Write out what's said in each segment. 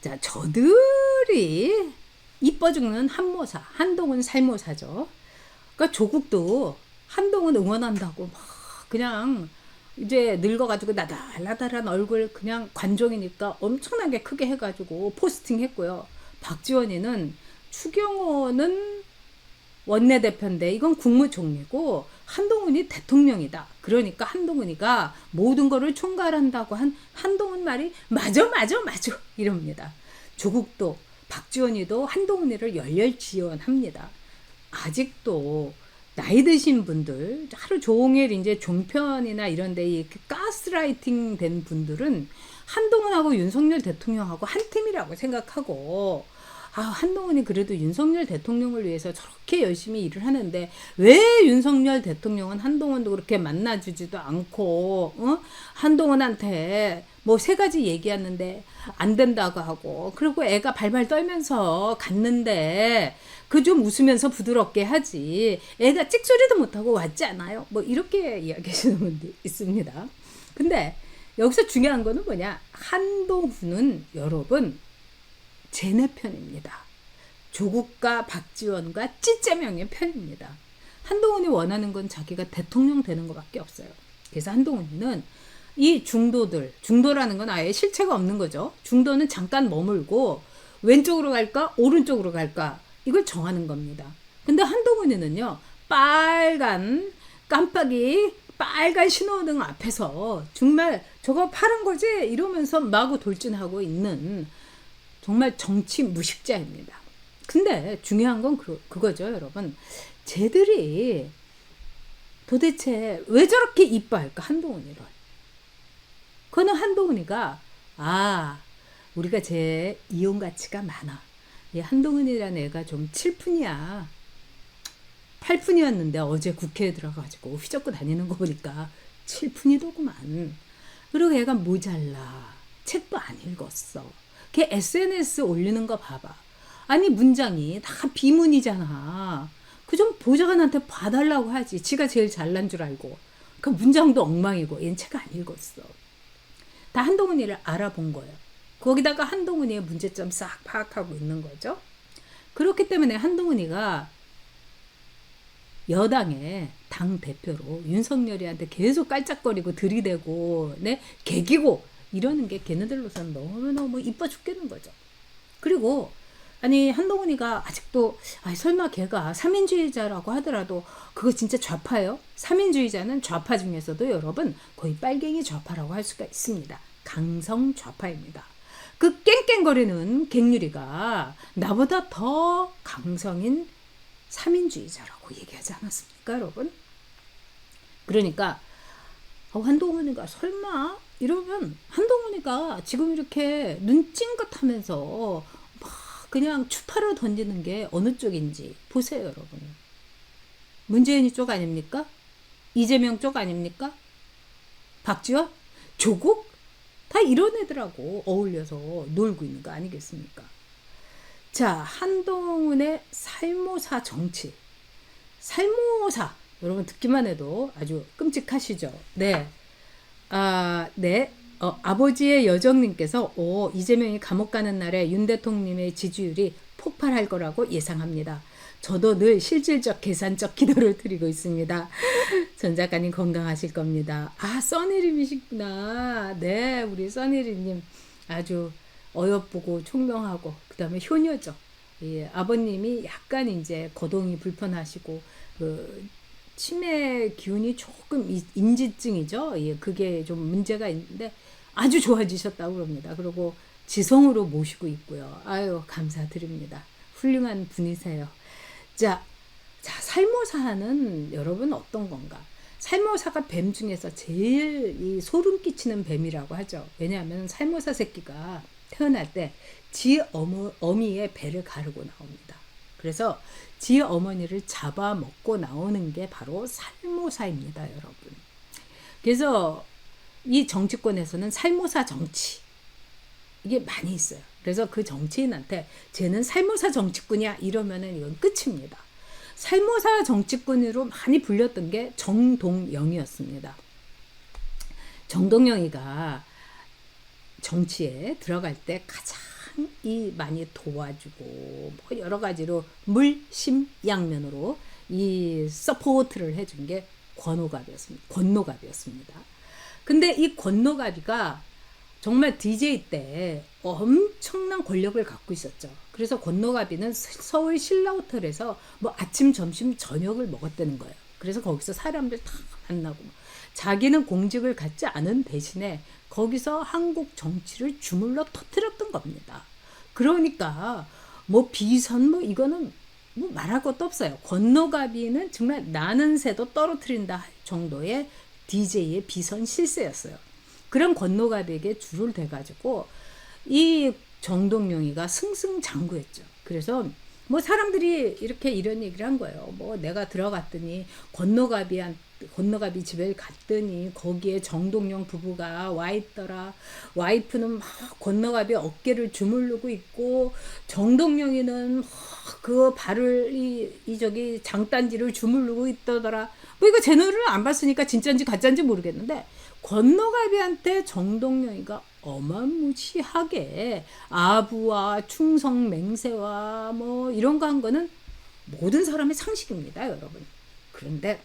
자, 저들이 이뻐 죽는 한모사, 한동훈 살모사죠. 그러니까 조국도 한동훈 응원한다고 막 그냥 이제 늙어가지고 나달나달한 얼굴 그냥 관종이니까 엄청나게 크게 해가지고 포스팅 했고요. 박지원이는 추경호는 원내대표인데 이건 국무총리고 한동훈이 대통령이다. 그러니까 한동훈이가 모든 거를 총괄한다고 한 한동훈 말이 맞아 이럽니다. 조국도 박지원이도 한동훈이를 열렬 지원합니다. 아직도 나이 드신 분들 하루 종일 이제 종편이나 이런 데 가스라이팅 된 분들은 한동훈하고 윤석열 대통령하고 한 팀이라고 생각하고 한동훈이 그래도 윤석열 대통령을 위해서 저렇게 열심히 일을 하는데 왜 윤석열 대통령은 한동훈도 그렇게 만나주지도 않고 한동훈한테 뭐 세 가지 얘기했는데 안 된다고 하고 그리고 애가 발발 떨면서 갔는데 그 좀 웃으면서 부드럽게 하지 애가 찍소리도 못하고 왔지 않아요? 뭐 이렇게 이야기하시는 분도 있습니다. 근데 여기서 중요한 거는 뭐냐, 한동훈은 여러분 쟤네 편입니다. 조국과 박지원과 찌짜명의 편입니다. 한동훈이 원하는 건 자기가 대통령 되는 것밖에 없어요. 그래서 한동훈이는 이 중도라는 건 아예 실체가 없는 거죠. 중도는 잠깐 머물고 왼쪽으로 갈까 오른쪽으로 갈까 이걸 정하는 겁니다. 근데 한동훈이는요, 빨간 깜빡이 빨간 신호등 앞에서 정말 저거 파란 거지 이러면서 마구 돌진하고 있는 정말 정치 무식자입니다. 근데 중요한 건 그거죠, 여러분. 쟤들이 도대체 왜 저렇게 이뻐할까, 한동훈이를. 그거는 한동훈이가 우리가 쟤 이용 가치가 많아. 이 한동훈이라는 애가 좀 7푼이야. 8푼이었는데 어제 국회에 들어가가지고 휘젓고 다니는 거 보니까 7푼이더구만. 그리고 얘가 모자라. 책도 안 읽었어. 걔 SNS 올리는 거 봐봐. 아니 문장이 다 비문이잖아. 그 좀 보좌관한테 봐달라고 하지. 지가 제일 잘난 줄 알고. 그 문장도 엉망이고 얘는 책 안 읽었어. 다 한동훈이를 알아본 거예요. 거기다가 한동훈이의 문제점 싹 파악하고 있는 거죠. 그렇기 때문에 한동훈이가 여당의 당대표로 윤석열이한테 계속 깔짝거리고 들이대고 개기고 이러는 게 걔네들로서는 너무너무 이뻐 죽겠는 거죠. 그리고 아니 한동훈이가 아직도 설마 걔가 3인주의자라고 하더라도 그거 진짜 좌파예요? 3인주의자는 좌파 중에서도 여러분 거의 빨갱이 좌파라고 할 수가 있습니다. 강성 좌파입니다. 그 깽깽거리는 갱유리가 나보다 더 강성인 3인주의자라고 얘기하지 않았습니까, 여러분? 그러니까 한동훈이가 설마 이러면 한동훈이가 지금 이렇게 눈찡긋 하면서 막 그냥 추파를 던지는 게 어느 쪽인지 보세요, 여러분. 문재인이 쪽 아닙니까? 이재명 쪽 아닙니까? 박지원? 조국? 다 이런 애들하고 어울려서 놀고 있는 거 아니겠습니까? 자, 한동훈의 살모사 정치. 살모사. 여러분 듣기만 해도 아주 끔찍하시죠? 네. 네. 아버지의 여정님께서 이재명이 감옥 가는 날에 윤 대통령의 지지율이 폭발할 거라고 예상합니다. 저도 늘 실질적 계산적 기도를 드리고 있습니다. 전 작가님 건강하실 겁니다. 써니림이시구나. 네, 우리 써니림님 아주 어여쁘고 총명하고 그 다음에 효녀죠. 예, 아버님이 약간 이제 거동이 불편하시고 치매 기운이 조금 인지증이죠. 예, 그게 좀 문제가 있는데 아주 좋아지셨다고 그럽니다. 그리고 지성으로 모시고 있고요. 아유 감사드립니다. 훌륭한 분이세요. 자, 살모사는 여러분 어떤 건가? 살모사가 뱀 중에서 제일 이 소름 끼치는 뱀이라고 하죠. 왜냐하면 살모사 새끼가 태어날 때 지 어미의 배를 가르고 나옵니다. 그래서 지 어머니를 잡아먹고 나오는 게 바로 살모사입니다, 여러분. 그래서 이 정치권에서는 살모사 정치 이게 많이 있어요. 그래서 그 정치인한테 쟤는 살모사 정치꾼이야 이러면은 이건 끝입니다. 살모사 정치꾼으로 많이 불렸던 게 정동영이었습니다. 정동영이가 정치에 들어갈 때 가장 상당히 많이 도와주고 뭐 여러 가지로 물심양면으로 이 서포트를 해준 게 권노갑이었습니다. 근데 이 권노갑이가 정말 DJ 때 엄청난 권력을 갖고 있었죠. 그래서 권노갑이는 서울 신라호텔에서 뭐 아침, 점심, 저녁을 먹었다는 거예요. 그래서 거기서 사람들 다 만나고 자기는 공직을 갖지 않은 대신에 거기서 한국 정치를 주물러 터뜨렸던 겁니다. 그러니까 뭐 비선 뭐 이거는 뭐 말할 것도 없어요. 권노갑이는 정말 나는 새도 떨어뜨린다 할 정도의 DJ의 비선 실세였어요. 그런 권노갑에게 줄을 대가지고 이 정동영이가 승승장구했죠. 그래서 뭐 사람들이 이렇게 이런 얘기를 한 거예요. 뭐 내가 들어갔더니 권노갑이 집에 갔더니 거기에 정동영 부부가 와 있더라. 와이프는 막 권노갑이 어깨를 주물르고 있고 정동영이는 그 발을 이 저기 장단지를 주물르고 있더더라. 뭐 이거 제 노래를 안 봤으니까 진짜인지 가짜인지 모르겠는데 권노갑이한테 정동영이가 어마무시하게 아부와 충성 맹세와 뭐 이런 거 한 거는 모든 사람의 상식입니다, 여러분. 그런데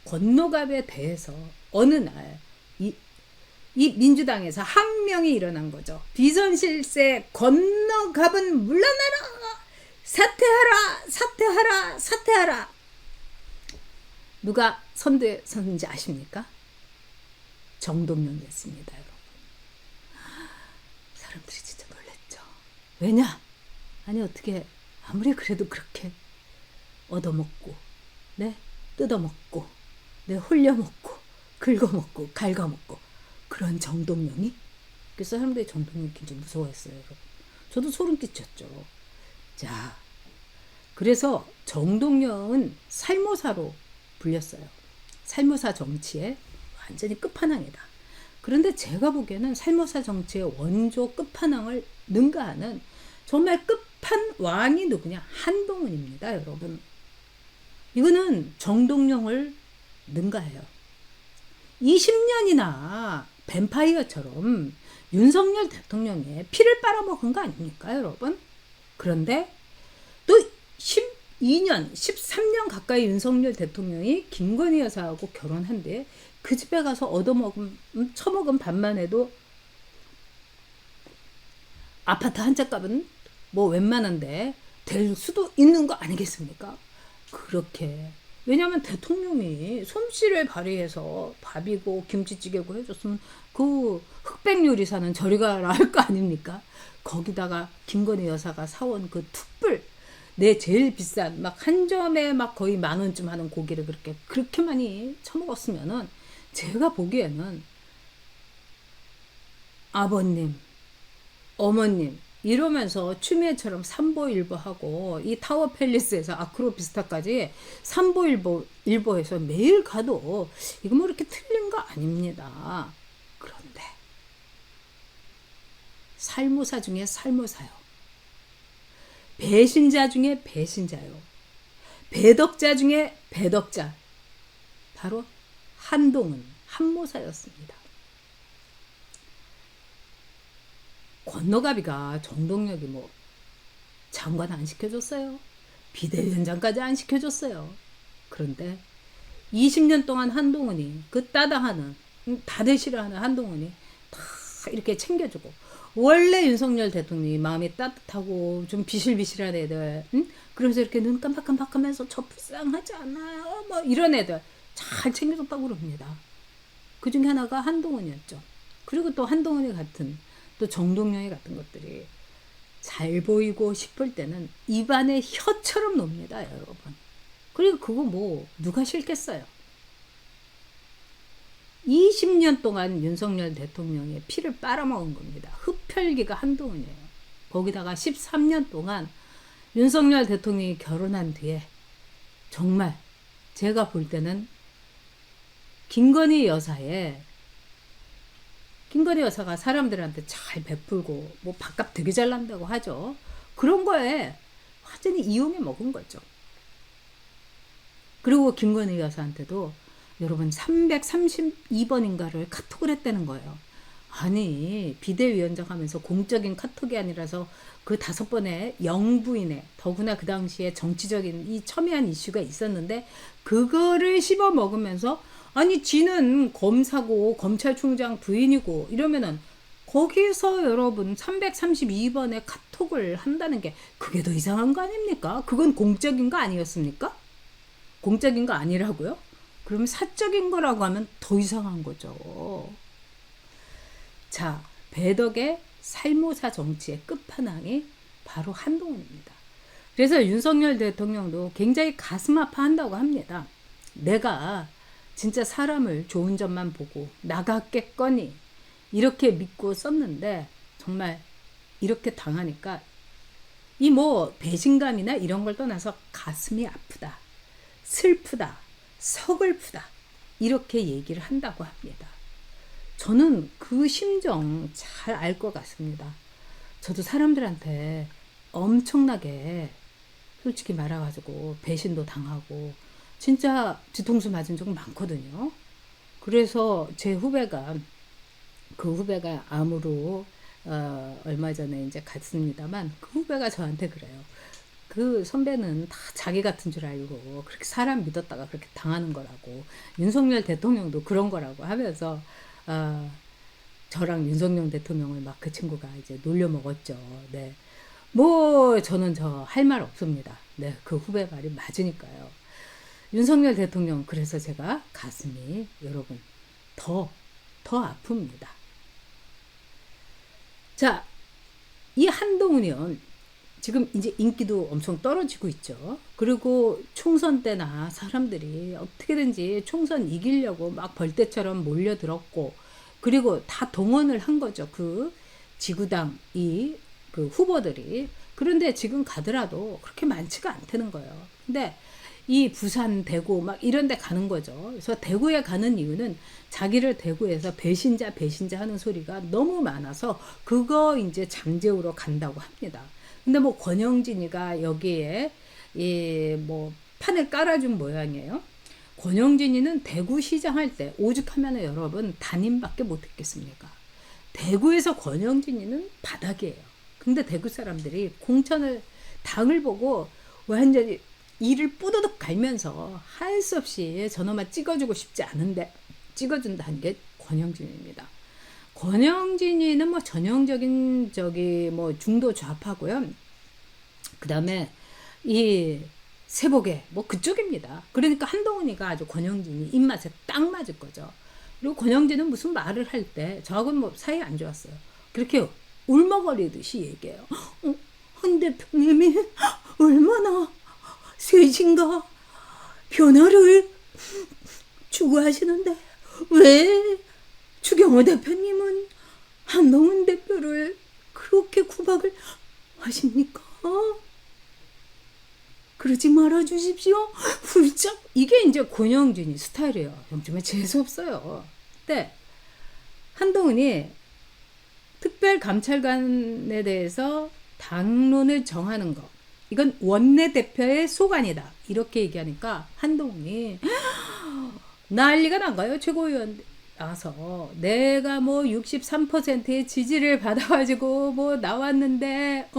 권노갑에 대해서 어느 날 이 민주당에서 항명이 일어난 거죠. 비선실세 권노갑은 물러나라! 사퇴하라! 사퇴하라! 사퇴하라! 누가 선두에 섰는지 아십니까? 정동영이었습니다, 여러분. 사람들이 진짜 놀랬죠. 왜냐? 아니 어떻게 아무리 그래도 그렇게 얻어먹고 네? 뜯어먹고 네? 홀려먹고 긁어먹고 갉아먹고 그런 정동영이? 그래서 사람들이 정동영이 굉장히 무서워했어요, 여러분. 저도 소름 끼쳤죠. 자, 그래서 정동영은 살모사로 불렸어요. 살모사 정치의 완전히 끝판왕이다. 그런데 제가 보기에는 살모사 정치의 원조 끝판왕을 능가하는 정말 끝판왕이 누구냐? 한동훈입니다, 여러분. 이거는 정동영을 능가해요. 20년이나 뱀파이어처럼 윤석열 대통령의 피를 빨아먹은 거 아닙니까, 여러분? 그런데 또 12년, 13년 가까이 윤석열 대통령이 김건희 여사하고 결혼한 뒤에 그 집에 가서 처먹은 밥만 해도 아파트 한 채 값은 뭐 웬만한데 될 수도 있는 거 아니겠습니까? 그렇게. 왜냐하면 대통령이 솜씨를 발휘해서 밥이고 김치찌개고 해줬으면 그 흑백 요리사는 저리 가라 할 거 아닙니까? 거기다가 김건희 여사가 사온 그 툭불 내 제일 비싼 막 한 점에 막 거의 10,000원쯤 하는 고기를 그렇게 많이 처먹었으면은 제가 보기에는 아버님, 어머님 이러면서 추미애처럼 삼보일보하고 이 타워 팰리스에서 아크로비스타까지 삼보일보에서 매일 가도 이거 뭐 이렇게 틀린 거 아닙니다. 그런데 살모사 중에 살모사요. 배신자 중에 배신자요. 배덕자 중에 배덕자. 바로 한동훈, 한모사였습니다. 권노갑이가 정동영이 뭐 장관 안 시켜줬어요. 비대위원장까지 안 시켜줬어요. 그런데 20년 동안 한동훈이 그 따당하는 다들 싫어하는 한동훈이 다 이렇게 챙겨주고 원래 윤석열 대통령이 마음이 따뜻하고 좀 비실비실한 애들 그러면서 이렇게 눈 깜박깜박하면서 저 불쌍하지 않아요 뭐 이런 애들 잘 챙겨줬다고 그럽니다. 그 중에 하나가 한동훈이었죠. 그리고 또 한동훈이 같은 또 정동영이 같은 것들이 잘 보이고 싶을 때는 입안에 혀처럼 놉니다, 여러분. 그리고 그거 뭐 누가 싫겠어요. 20년 동안 윤석열 대통령의 피를 빨아먹은 겁니다. 흡혈귀가 한동훈이에요. 거기다가 13년 동안 윤석열 대통령이 결혼한 뒤에 정말 제가 볼 때는 김건희 여사가 사람들한테 잘 베풀고 뭐 밥값 되게 잘 난다고 하죠. 그런 거에 완전히 이용해 먹은 거죠. 그리고 김건희 여사한테도 여러분 332번인가를 카톡을 했다는 거예요. 아니 비대위원장 하면서 공적인 카톡이 아니라서 그 5번의 영부인의 더구나 그 당시에 정치적인 이 첨예한 이슈가 있었는데 그거를 씹어 먹으면서 아니 지는 검사고 검찰총장 부인이고 이러면은 거기서 여러분 332번의 카톡을 한다는 게 그게 더 이상한 거 아닙니까? 그건 공적인 거 아니었습니까? 공적인 거 아니라고요? 그러면 사적인 거라고 하면 더 이상한 거죠. 자, 배덕의 살모사 정치의 끝판왕이 바로 한동훈입니다. 그래서 윤석열 대통령도 굉장히 가슴 아파한다고 합니다. 내가 진짜 사람을 좋은 점만 보고 나갔겠거니 이렇게 믿고 썼는데 정말 이렇게 당하니까 이 뭐 배신감이나 이런 걸 떠나서 가슴이 아프다, 슬프다, 서글프다 이렇게 얘기를 한다고 합니다. 저는 그 심정 잘 알 것 같습니다. 저도 사람들한테 엄청나게 솔직히 말해가지고 배신도 당하고 진짜 뒤통수 맞은 적 많거든요. 그래서 제 후배가 그 후배가 암으로 얼마 전에 이제 갔습니다만 그 후배가 저한테 그래요. 그 선배는 다 자기 같은 줄 알고 그렇게 사람 믿었다가 그렇게 당하는 거라고 윤석열 대통령도 그런 거라고 하면서 저랑 윤석열 대통령을 막 그 친구가 이제 놀려 먹었죠. 네. 뭐 저는 저 할 말 없습니다. 네. 그 후배 말이 맞으니까요. 윤석열 대통령 그래서 제가 가슴이 여러분 더 아픕니다. 자, 이 한동훈이요. 지금 이제 인기도 엄청 떨어지고 있죠. 그리고 총선 때나 사람들이 어떻게든지 총선 이기려고 막 벌떼처럼 몰려들었고, 그리고 다 동원을 한 거죠. 그 지구당 그 후보들이. 그런데 지금 가더라도 그렇게 많지가 않다는 거예요. 근데 이 부산, 대구 막 이런 데 가는 거죠. 그래서 대구에 가는 이유는 자기를 대구에서 배신자 하는 소리가 너무 많아서 그거 이제 잠재우러 간다고 합니다. 근데 뭐 권영진이가 여기에 뭐 판을 깔아준 모양이에요. 권영진이는 대구시장 할 때 오죽하면 여러분 단임밖에 못했겠습니까? 대구에서 권영진이는 바닥이에요. 근데 대구 사람들이 공천을 당을 보고 완전히 이를 뿌드득 갈면서 할 수 없이 저놈아 찍어주고 싶지 않은데 찍어준다는 게 권영진입니다. 권영진이는 뭐 전형적인 뭐 중도 좌파고요. 그 다음에 이 세복의 뭐 그쪽입니다. 그러니까 한동훈이가 아주 권영진이 입맛에 딱 맞을 거죠. 그리고 권영진은 무슨 말을 할 때 저하고는 뭐 사이 안 좋았어요. 그렇게 울먹거리듯이 얘기해요. 한 대표님이 얼마나 쇄신과 변화를 추구하시는데 왜 추경호 대표님은 한동훈 대표를 그렇게 구박을 하십니까? 그러지 말아 주십시오. 훌쩍 이게 이제 권영진이 스타일이에요. 정말 재수없어요. 근데 한동훈이 특별감찰관에 대해서 당론을 정하는 거 이건 원내대표의 소관이다. 이렇게 얘기하니까 한동훈이 난리가 난가요? 최고위원 나와서 내가 뭐 63%의 지지를 받아가지고 뭐 나왔는데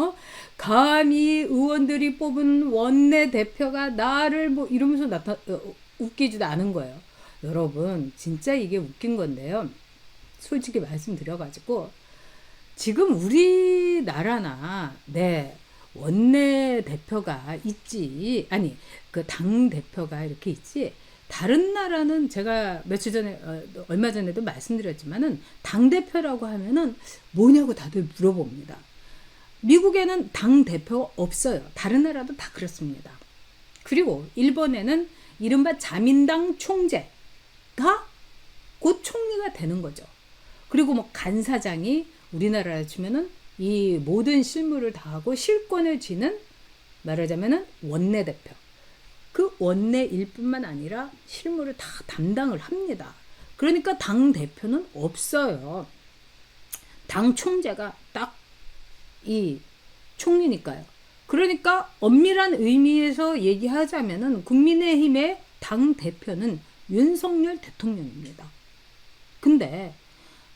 감히 의원들이 뽑은 원내대표가 나를 뭐 이러면서 웃기지도 않은 거예요. 여러분 진짜 이게 웃긴 건데요. 솔직히 말씀드려가지고 지금 우리나라나 원내대표가 있지, 아니, 그 당대표가 이렇게 있지, 다른 나라는 제가 며칠 전에, 얼마 전에도 말씀드렸지만은, 당대표라고 하면은 뭐냐고 다들 물어봅니다. 미국에는 당대표 없어요. 다른 나라도 다 그렇습니다. 그리고 일본에는 이른바 자민당 총재가 곧 총리가 되는 거죠. 그리고 뭐 간사장이 우리나라로 치면은 이 모든 실무를 다 하고 실권을 쥐는 말하자면은 원내대표. 그 원내일 뿐만 아니라 실무를 다 담당을 합니다. 그러니까 당대표는 없어요. 당 총재가 딱 이 총리니까요. 그러니까 엄밀한 의미에서 얘기하자면은 국민의힘의 당대표는 윤석열 대통령입니다. 근데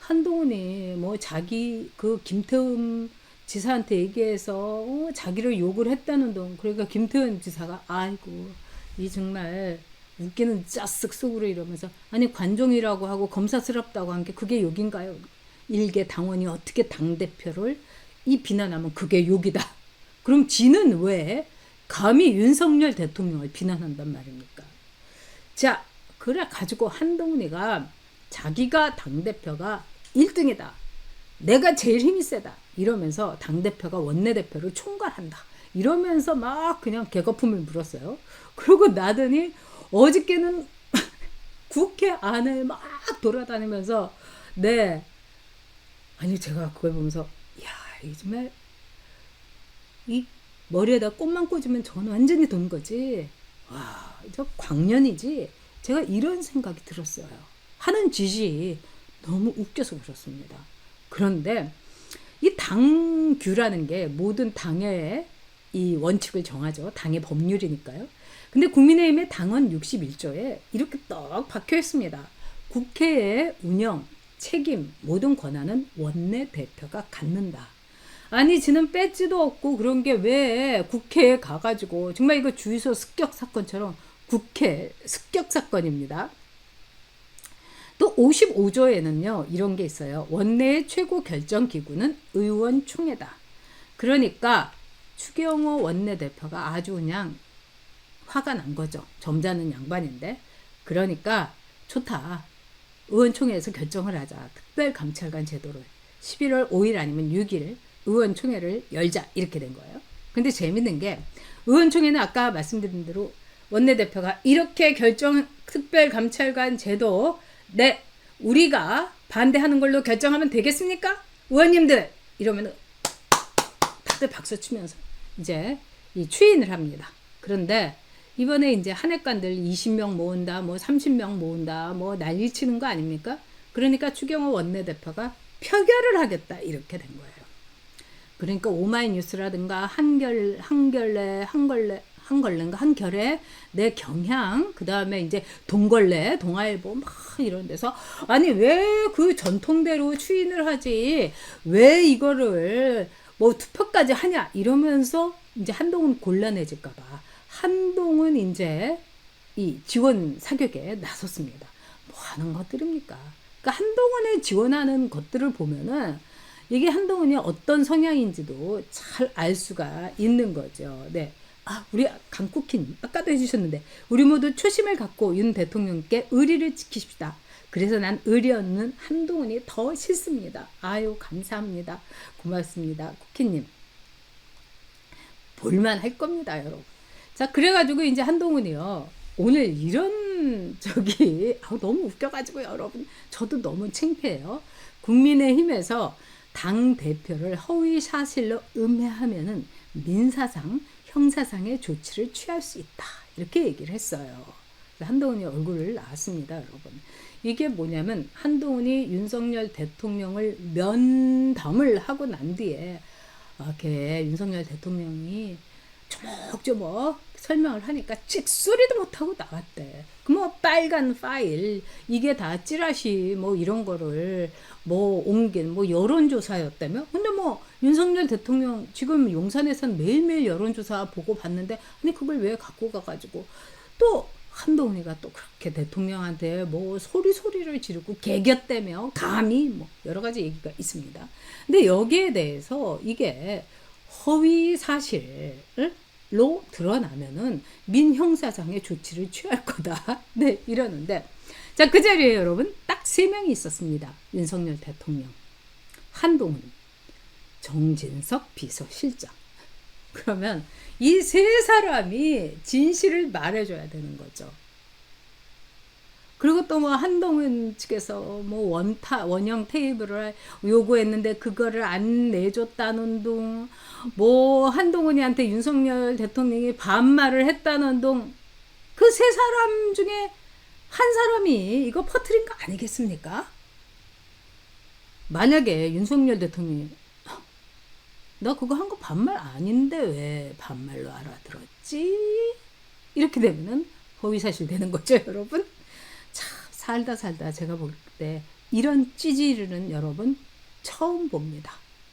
한동훈이 뭐 자기 그 김태흠 지사한테 얘기해서 자기를 욕을 했다는 동. 그러니까 김태흠 지사가 아이고 이 정말 웃기는 짜쓱 속으로 이러면서 아니 관종이라고 하고 검사스럽다고 한 게 그게 욕인가요? 일개 당원이 어떻게 당대표를 이 비난하면 그게 욕이다. 그럼 지는 왜 감히 윤석열 대통령을 비난한단 말입니까? 자, 그래 가지고 한동훈이가 자기가 당대표가 1등이다. 내가 제일 힘이 세다. 이러면서 당대표가 원내대표를 총괄한다. 이러면서 막 그냥 개거품을 물었어요. 그러고 나더니 어저께는 국회 안을 막 돌아다니면서 네. 아니 제가 그걸 보면서 야, 이 정말 이 머리에다 꽃만 꽂으면 저는 완전히 돈 거지. 와, 저 광년이지. 제가 이런 생각이 들었어요. 하는 짓이 너무 웃겨서 그렇습니다. 그런데 이 당규라는 게 모든 당의 이 원칙을 정하죠. 당의 법률이니까요. 근데 국민의힘의 당헌 61조에 이렇게 떡 박혀 있습니다. 국회의 운영, 책임, 모든 권한은 원내대표가 갖는다. 아니 지는 배지도 없고 그런 게 왜 국회에 가가지고 정말 이거 주유소 습격 사건처럼 국회 습격 사건입니다. 또 55조에는요 이런 게 있어요. 원내의 최고 결정 기구는 의원총회다. 그러니까 추경호 원내대표가 아주 그냥 화가 난 거죠. 점잖은 양반인데. 그러니까 좋다. 의원총회에서 결정을 하자. 특별감찰관 제도를 11월 5일 아니면 6일 의원총회를 열자 이렇게 된 거예요. 근데 재밌는 게 의원총회는 아까 말씀드린 대로 원내대표가 이렇게 결정 특별감찰관 제도 네 우리가 반대하는 걸로 결정하면 되겠습니까? 의원님들 이러면 다들 박수 치면서 이제 이 추인을 합니다. 그런데 이번에 이제 한핵관들 20명 모은다, 뭐 30명 모은다, 뭐 난리 치는 거 아닙니까? 그러니까 추경호 원내대표가 표결을 하겠다 이렇게 된 거예요. 그러니까 오마이뉴스라든가 한결의 내 경향, 그 다음에 이제 동걸레, 동아일보 막 이런 데서 아니 왜 그 전통대로 추인을 하지 왜 이거를 뭐 투표까지 하냐 이러면서 이제 한동훈 곤란해질까봐 한동훈 이제 이 지원 사격에 나섰습니다. 뭐 하는 것들입니까? 그러니까 한동훈을 지원하는 것들을 보면은 이게 한동훈이 어떤 성향인지도 잘 알 수가 있는 거죠. 네. 아, 우리 강쿠킨 아까도 해주셨는데 우리 모두 초심을 갖고 윤 대통령께 의리를 지키십시다. 그래서 난 의리 없는 한동훈이 더 싫습니다. 아유 감사합니다. 고맙습니다. 쿠키님. 볼만할 겁니다, 여러분. 자, 그래가지고 이제 한동훈이요. 오늘 이런 너무 웃겨가지고 여러분 저도 너무 창피해요. 국민의힘에서 당 대표를 허위 사실로 음해하면은 민사상, 형사상의 조치를 취할 수 있다. 이렇게 얘기를 했어요. 한동훈이 얼굴을 나왔습니다, 여러분. 이게 뭐냐면 한동훈이 윤석열 대통령을 면담을 하고 난 뒤에 이렇게 윤석열 대통령이 조목조목 설명을 하니까 찍소리도 못하고 나왔대. 그 뭐 빨간 파일 이게 다 찌라시 뭐 이런 거를 뭐 옮긴 뭐 여론조사였다며. 근데 뭐 윤석열 대통령 지금 용산에선 매일매일 여론조사 보고 봤는데 아니 그걸 왜 갖고 가가지고 또 한동훈이가 또 그렇게 대통령한테 뭐 소리를 지르고 개겼다며 감히 뭐 여러 가지 얘기가 있습니다. 근데 여기에 대해서 이게 허위 사실로 드러나면은 민형사상의 조치를 취할 거다. 네, 이러는데 자, 그 자리에 여러분 딱 3명이 있었습니다. 윤석열 대통령, 한동훈, 정진석 비서실장. 그러면 이 3사람이 진실을 말해줘야 되는 거죠. 그리고 또 뭐 한동훈 측에서 뭐 원형 테이블을 요구했는데 그거를 안 내줬다는 둥, 뭐 한동훈이한테 윤석열 대통령이 반말을 했다는 둥, 그 3사람 중에 한 사람이 이거 퍼뜨린 거 아니겠습니까? 만약에 윤석열 대통령이 나 그거 한 거 반말 아닌데 왜 반말로 알아들었지? 이렇게 되면은 허위사실 되는 거죠, 여러분. 참 살다 제가 볼 때 이런 찌질이는 여러분 처음 봅니다.